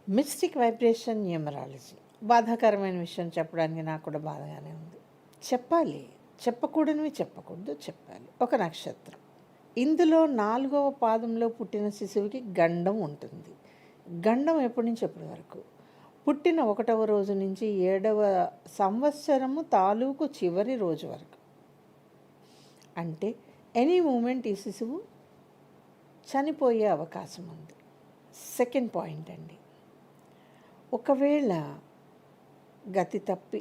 Mystic vibration numerology బాధాకరమైన విషయం చెప్పడానికి నాకు కూడా బాధగానే ఉంది. చెప్పాలి, చెప్పకూడనివి చెప్పకూడదు, చెప్పాలి. ఒక నక్షత్రం, ఇందులో 4వ పాదంలో పుట్టిన శిశువుకి గండం ఉంటుంది. గండం ఎప్పటి నుంచి ఎప్పటి వరకు? పుట్టిన 1వ రోజు నుంచి 7వ సంవత్సరము తాలూకు చివరి రోజు వరకు. అంటే ఎనీ మూమెంట్ ఈ శిశువు చనిపోయే అవకాశం ఉంది. సెకండ్ పాయింట్ అండి, ఒకవేళ గతి తప్పి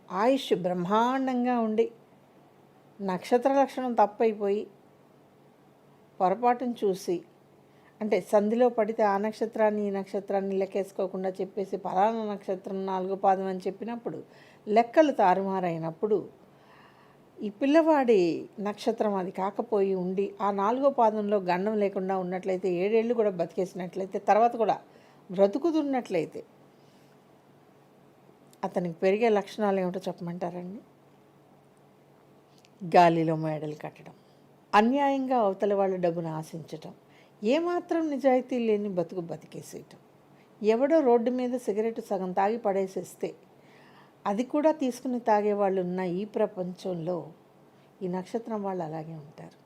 ఆయుష్ బ్రహ్మాండంగా ఉండి నక్షత్ర లక్షణం తప్పైపోయి పొరపాటును చూసి, అంటే సంధిలో పడితే ఆ నక్షత్రాన్ని ఈ నక్షత్రాన్ని లెక్కేసుకోకుండా చెప్పేసి పలానా నక్షత్రం 4వ పాదం అని చెప్పినప్పుడు లెక్కలు తారుమారైనప్పుడు ఈ పిల్లవాడి నక్షత్రం అది కాకపోయి ఉండి ఆ 4వ పాదంలో గండం లేకుండా ఉన్నట్లయితే 7 ఏళ్ళు కూడా బతికేసినట్లయితే తర్వాత కూడా బ్రతుకుతున్నట్లయితే అతనికి పెరిగే లక్షణాలు ఏమిటో చెప్పమంటారండి? గాలిలో మేడలు కట్టడం, అన్యాయంగా అవతల వాళ్ళ డబ్బును ఆశించటం, ఏమాత్రం నిజాయితీ లేని బతుకు బతికేసేయటం, ఎవడో రోడ్డు మీద సిగరెట్ సగం తాగి పడేసేస్తే అది కూడా తీసుకుని తాగేవాళ్ళు ఉన్న ఈ ప్రపంచంలో ఈ నక్షత్రం వాళ్ళు అలాగే ఉంటారు.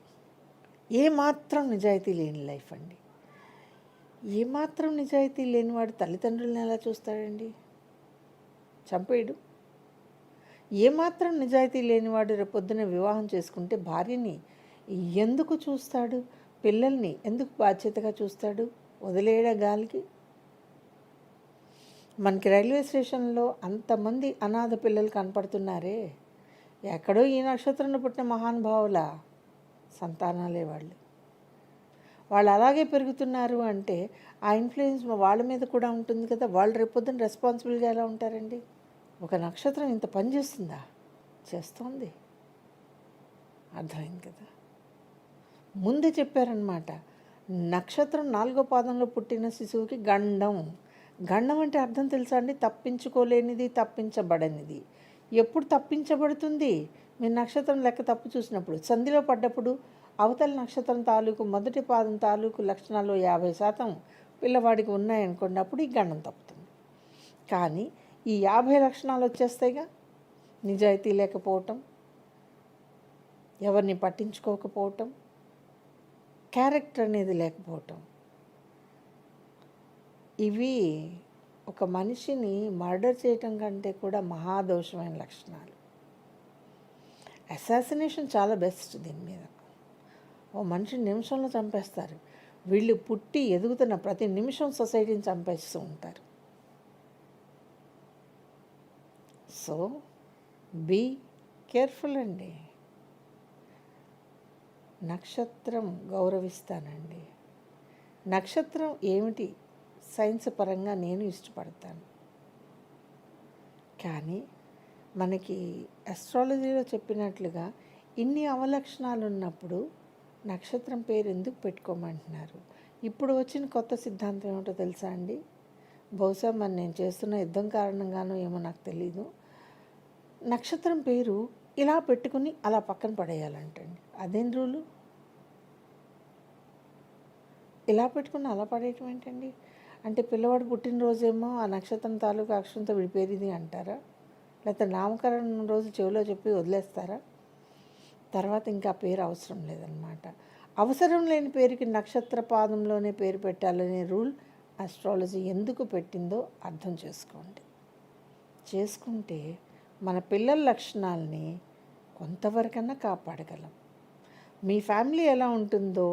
ఏమాత్రం నిజాయితీ లేని లైఫ్ అండి. ఏమాత్రం నిజాయితీ లేనివాడు తల్లిదండ్రులను ఎలా చూస్తాడండి? చంపేయడు. ఏమాత్రం నిజాయితీ లేనివాడు రేపొద్దున వివాహం చేసుకుంటే భార్యని ఎందుకు చూస్తాడు? పిల్లల్ని ఎందుకు బాధ్యతగా చూస్తాడు? వదిలేయడా గాలికి? మనకి రైల్వే స్టేషన్లో అంతమంది అనాథ పిల్లలు కనపడుతున్నారే, ఎక్కడో ఈ నక్షత్రంలో పుట్టిన మహానుభావుల సంతానాలే వాళ్ళు అలాగే పెరుగుతున్నారు అంటే ఆ ఇన్ఫ్లుయెన్స్ వాళ్ళ మీద కూడా ఉంటుంది కదా. వాళ్ళు రేపొద్దున రెస్పాన్సిబుల్గా ఎలా ఉంటారండి? ఒక నక్షత్రం ఇంత పని చేస్తుందా? చేస్తోంది. అర్థమైంది కదా. ముందే చెప్పారనమాట, నక్షత్రం 4వ పాదంలో పుట్టిన శిశువుకి గండం. గండం అంటే అర్థం తెలుసా అండి? తప్పించుకోలేనిది, తప్పించబడనిది. ఎప్పుడు తప్పించబడుతుంది? మీరు నక్షత్రం లెక్క తప్పు చూసినప్పుడు, సంధిలో పడ్డప్పుడు అవతల నక్షత్రం తాలూకు మొదటి పాదం తాలూకు లక్షణాల్లో 50% పిల్లవాడికి ఉన్నాయనుకోండి, అప్పుడు ఈ గండం తప్పుతుంది. కానీ ఈ 50 లక్షణాలు వచ్చేస్తాయిగా. నిజాయితీ లేకపోవటం, ఎవరిని పట్టించుకోకపోవటం, క్యారెక్టర్ అనేది లేకపోవటం, ఇవి ఒక మనిషిని మర్డర్ చేయటం కంటే కూడా మహాదోషమైన లక్షణాలు. అసాసినేషన్ చాలా బెస్ట్ దీని మీద. ఓ మనిషిని నిమిషంలో చంపేస్తారు. వీళ్ళు పుట్టి ఎదుగుతున్న ప్రతి నిమిషం సొసైటీని చంపేస్తూ ఉంటారు. సో బీ కేర్ఫుల్ అండి. నక్షత్రం గౌరవిస్తానండి. నక్షత్రం ఏమిటి సైన్స్ పరంగా నేను ఇష్టపడతాను. కానీ మనకి అస్ట్రాలజీలో చెప్పినట్లుగా ఇన్ని అవలక్షణాలు ఉన్నప్పుడు నక్షత్రం పేరు ఎందుకు పెట్టుకోమంటున్నారు? ఇప్పుడు వచ్చిన కొత్త సిద్ధాంతం ఏమిటో తెలుసా అండి? బహుశా మరి నేను చేస్తున్న యుద్ధం కారణంగానో ఏమో నాకు తెలీదు, నక్షత్రం పేరు ఇలా పెట్టుకుని అలా పక్కన పడేయాలంటండి. అదేం రూలు? ఇలా పెట్టుకుని అలా పడేయటం ఏంటండి? అంటే పిల్లవాడు పుట్టినరోజేమో ఆ నక్షత్రం తాలూకు అక్షరంతో విడిపేరిది అంటారా? లేకపోతే నామకరణం రోజు చెవిలో చెప్పి వదిలేస్తారా? తర్వాత ఇంకా పేరు అవసరం లేదన్నమాట. అవసరం లేని పేరుకి నక్షత్ర పాదంలోనే పేరు పెట్టాలనే రూల్ ఆస్ట్రాలజీ ఎందుకు పెట్టిందో అర్థం చేసుకోండి. చేసుకుంటే మన పిల్లల లక్షణాలని కొంతవరకన్నా కాపాడగలం. మీ ఫ్యామిలీ ఎలా ఉంటుందో,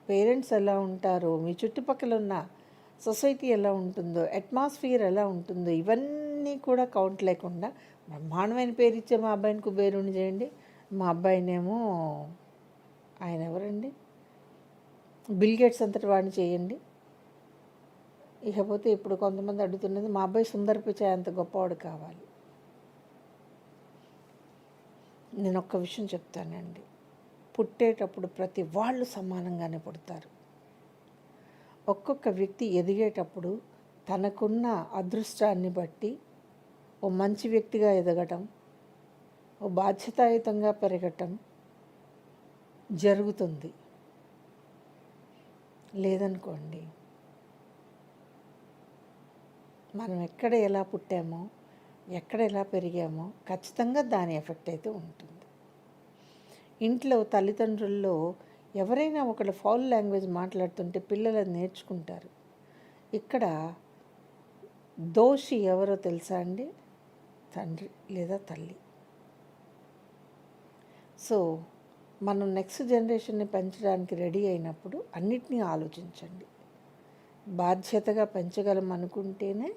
పేరెంట్స్ ఎలా ఉంటారో, మీ చుట్టుపక్కల ఉన్న సొసైటీ ఎలా ఉంటుందో, అట్మాస్ఫియర్ ఎలా ఉంటుందో, ఇవన్నీ కూడా కౌంట్ లేకుండా బ్రహ్మాండమైన పేరు ఇచ్చే మా అబ్బాయిని కుబేరుని చేయండి, మా అబ్బాయినేమో ఆయన ఎవరండి బిల్ గేట్స్ అంతటి వాడిని చేయండి. ఇకపోతే ఇప్పుడు కొంతమంది అడుగుతున్నది, మా అబ్బాయి సుందర్ పిచాయ్ అంత గొప్పవాడు కావాలి. నేను ఒక్క విషయం చెప్తానండి, పుట్టేటప్పుడు ప్రతి వాళ్ళు సమానంగానే పుడతారు. ఒక్కొక్క వ్యక్తి ఎదిగేటప్పుడు తనకున్న అదృష్టాన్ని బట్టి ఓ మంచి వ్యక్తిగా ఎదగటం, ఓ బాధ్యతాయుతంగా పెరగటం జరుగుతుంది. లేదనుకోండి మనం ఎక్కడ ఎలా పుట్టామో, ఎక్కడ ఎలా పెరిగామో ఖచ్చితంగా దాని ఎఫెక్ట్ అయితే ఉంటుంది. ఇంట్లో తల్లిదండ్రుల్లో ఎవరైనా ఒకళ్ళు ఫౌల్ లాంగ్వేజ్ మాట్లాడుతుంటే పిల్లలు అది నేర్చుకుంటారు. ఇక్కడ దోషి ఎవరో తెలుసా అండి? తండ్రి లేదా తల్లి. సో మనం నెక్స్ట్ జనరేషన్ని పెంచడానికి రెడీ అయినప్పుడు అన్నిటినీ ఆలోచించండి. బాధ్యతగా పెంచగలం అనుకుంటేనే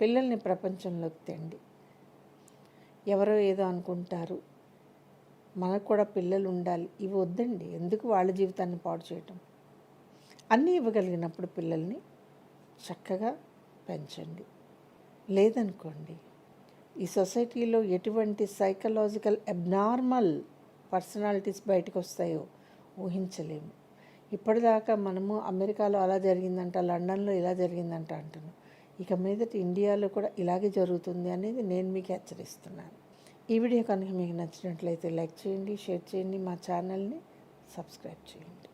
పిల్లల్ని ప్రపంచంలోకి తెండి. ఎవరో ఏదో అనుకుంటారు, మనకు కూడా పిల్లలు ఉండాలి, ఇవి వద్దండి. ఎందుకు వాళ్ళ జీవితాన్ని పాడు చేయటం? అన్నీ ఇవ్వగలిగినప్పుడు పిల్లల్ని చక్కగా పెంచండి. లేదనుకోండి, ఈ సొసైటీలో ఎటువంటి సైకలాజికల్ అబ్నార్మల్ పర్సనాలిటీస్ బయటకు వస్తాయో ఊహించలేము. ఇప్పటిదాకా మనము అమెరికాలో అలా జరిగిందంట, లండన్లో ఇలా జరిగిందంట అంటున్నాం. ఇక మీదట ఇండియాలో కూడా ఇలాగే జరుగుతుంది అనేది నేను మీకు హెచ్చరిస్తున్నాను. ఈ వీడియో కనుక మీకు నచ్చినట్లయితే లైక్ చేయండి, షేర్ చేయండి, మా ఛానల్ని సబ్స్క్రైబ్ చేయండి.